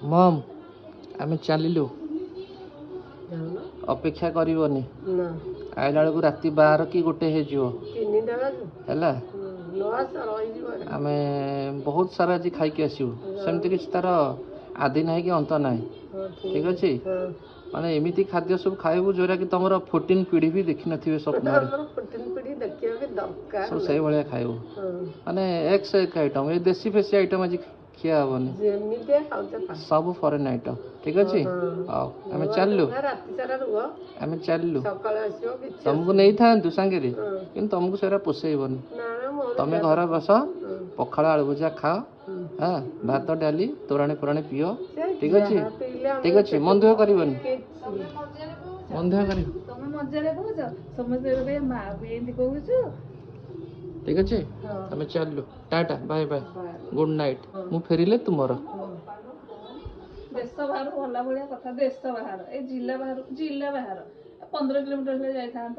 मम आमे चलिलु जाऊन अपेक्षा करबनी ना आइला बेलू राति 12 कि 1 हो तीन टाका ହେଲା लस रही आमे बहुत सारा आज खाइके आसू सेमती किसी तार आदि ना कि अंत ना ठीक अच्छे माने एमती खाद्य सब खाइबु जोरा कि तुम 14 पीढ़ी भी देखी नथिबे स्वप्न पीढ़ी देखिए दरकार सब सही भाया खाइबु माने एक से एक आइटम ए देसी फेसी आइटम आज खिया हेनी जेमितिया खाउते सब फॉरेन आइटम ठीक अच्छे आओ आमे चललु राति सारा रुह आमे चललु सकाळे आसियो किछ तुमको नहीं था सांगे कि तुमको सेरा पोसेबनी ना ना मोर तमें घर बस पखाड़ आलू भजा खाओ हाँ भात डाली तोराणी पुराणी पिओ ठीक अच्छे ठीक अच्छे मन दुख करबनी मन दुख कर ତମେ ମଜାରେ କହୁଛ ସମସ୍ତେ ଏବେ ମା ବି ଏମିତି କହୁଛୁ ठीक अच्छे तमें चललु tata bye bye good night मु फेरिले तुमर ଦେଶ ବାହାରୁ ଗଲା ଭଳିଆ କଥା ଦେଶ ବାହାର ଏ ଜିଲ୍ଲା ବାହାର 15 କିଲୋମିଟର ହେଲେ ଯାଇଥାନ୍ତ